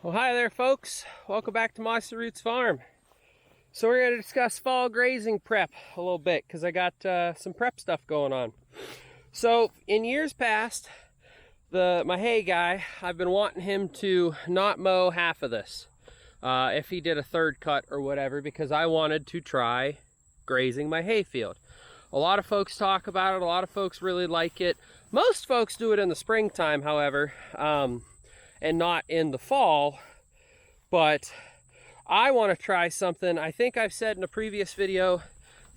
Well, hi there, folks. Welcome back to Mossy Roots Farm. So we're going to discuss fall grazing prep a little bit because I got some prep stuff going on. So in years past, my hay guy, I've been wanting him to not mow half of this if he did a third cut or whatever, because I wanted to try grazing my hay field. A lot of folks talk about it. A lot of folks really like it. Most folks do it in the springtime, however, and not in the fall. But I want to try something. I think I've said in a previous video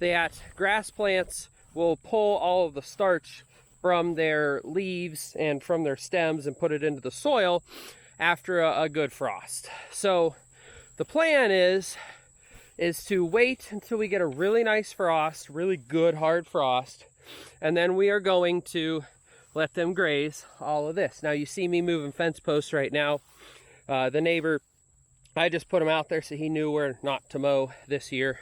that grass plants will pull all of the starch from their leaves and from their stems and put it into the soil after a good frost. So the plan is to wait until we get a really nice frost, really good hard frost, and then we are going to let them graze all of this. Now you see me moving fence posts right now. The neighbor, I just put him out there so he knew where not to mow this year.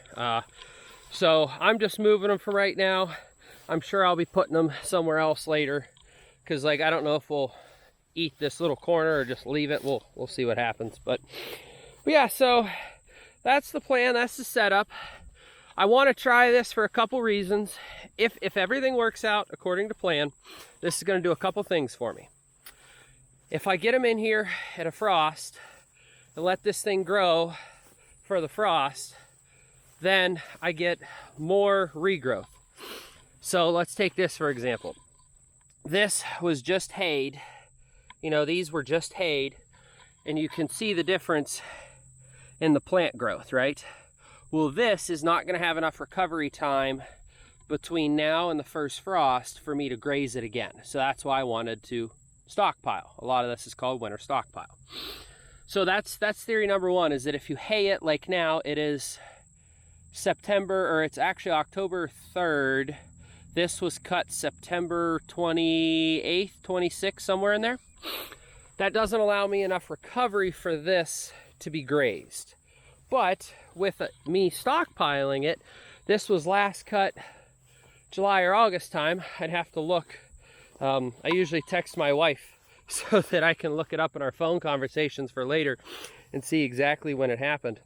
So I'm just moving them for right now. I'm sure I'll be putting them somewhere else later, because I don't know if we'll eat this little corner or just leave it. We'll see what happens. But yeah, so that's the plan. That's the setup. I want to try this for a couple reasons. If everything works out according to plan, this is going to do a couple things for me. If I get them in here at a frost and let this thing grow for the frost, then I get more regrowth. So let's take this for example. This was just hayed. You know, these were just hayed, and you can see the difference in the plant growth, right? Well, this is not going to have enough recovery time between now and the first frost for me to graze it again. So that's why I wanted to stockpile. A lot of this is called winter stockpile. So that's theory number one, is that if you hay it like now, it is September, or it's actually October 3rd. This was cut September 28th, 26th, somewhere in there. That doesn't allow me enough recovery for this to be grazed. But with me stockpiling it, this was last cut July or August time. I'd have to look. I usually text my wife so that I can look it up in our phone conversations for later and see exactly when it happened.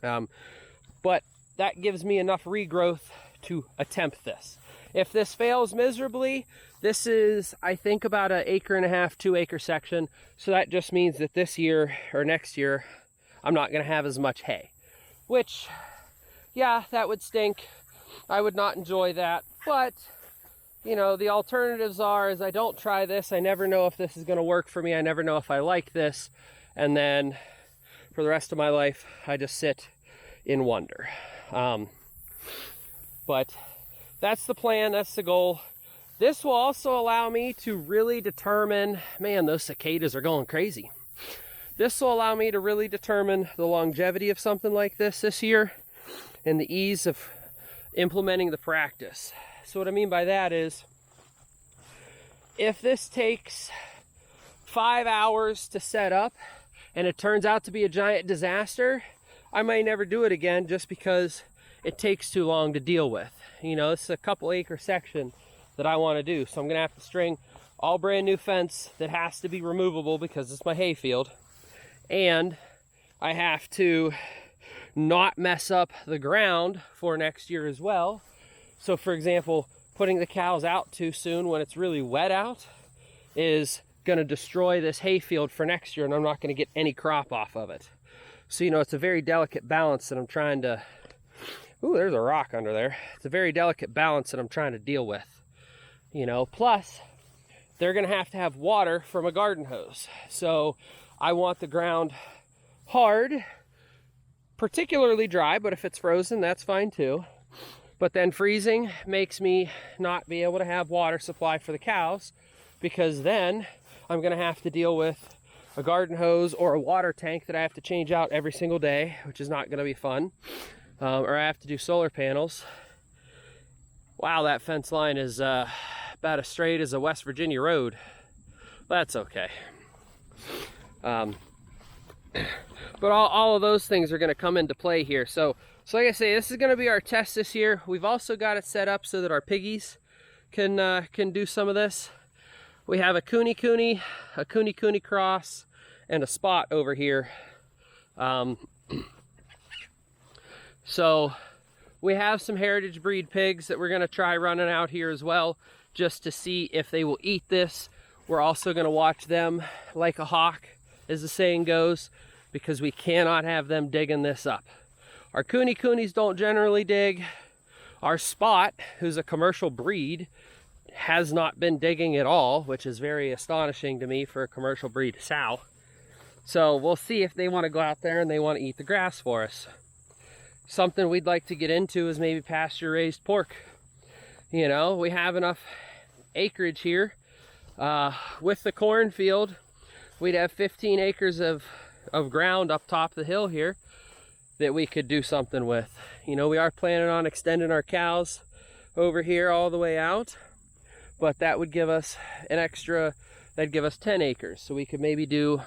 But that gives me enough regrowth to attempt this. If this fails miserably, this is, I think, about an 1.5 acre, 2 acre section. So that just means that this year or next year, I'm not going to have as much hay, which, yeah, that would stink. I would not enjoy that. But, you know, the alternatives is I don't try this. I never know if this is going to work for me. I never know if I like this. And then for the rest of my life, I just sit in wonder. But that's the plan. That's the goal. This will also allow me to really determine, man, those cicadas are going crazy. This will allow me to really determine the longevity of something like this year and the ease of implementing the practice. So what I mean by that is, if this takes 5 hours to set up and it turns out to be a giant disaster, I might never do it again just because it takes too long to deal with. You know, it's a couple acre section that I want to do. So I'm going to have to string all brand new fence that has to be removable because it's my hay field. And I have to not mess up the ground for next year as well. So for example, putting the cows out too soon when it's really wet out is going to destroy this hay field for next year, and I'm not going to get any crop off of it. So, you know, it's a very delicate balance that I'm trying to... Ooh, there's a rock under there. It's a very delicate balance that I'm trying to deal with. You know, plus they're going to have water from a garden hose. So I want the ground hard, particularly dry, but if it's frozen, that's fine too. But then freezing makes me not be able to have water supply for the cows, because then I'm going to have to deal with a garden hose or a water tank that I have to change out every single day, which is not going to be fun. Or I have to do solar panels. Wow, that fence line is about as straight as a West Virginia road. That's okay. But all of those things are going to come into play here. So like I say, this is going to be our test this year. We've also got it set up so that our piggies can do some of this. We have a cooney cooney cross, and a spot over here. So we have some heritage breed pigs that we're going to try running out here as well, just to see if they will eat this. We're also going to watch them like a hawk, as the saying goes, because we cannot have them digging this up. Our coonies don't generally dig. Our Spot, who's a commercial breed, has not been digging at all, which is very astonishing to me for a commercial breed sow. So we'll see if they want to go out there and they want to eat the grass for us. Something we'd like to get into is maybe pasture raised pork. You know, we have enough acreage here. With the cornfield, we'd have 15 acres of ground up top of the hill here that we could do something with. You know, we are planning on extending our cows over here all the way out, but that would give us an extra, that'd give us 10 acres. So we could maybe do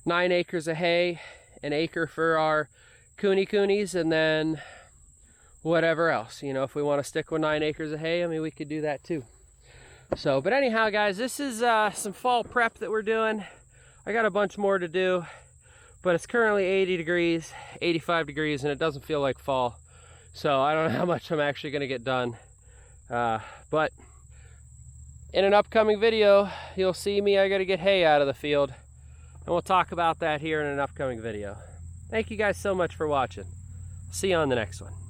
9 acres of hay, an acre for our coonies, and then whatever else. You know, if we want to stick with 9 acres of hay, I mean, we could do that too. So, but anyhow, guys, this is some fall prep that we're doing. I got a bunch more to do, but it's currently 80 degrees, 85 degrees, and it doesn't feel like fall. So I don't know how much I'm actually going to get done. But in an upcoming video, you'll see me. I got to get hay out of the field, and we'll talk about that here in an upcoming video. Thank you guys so much for watching. See you on the next one.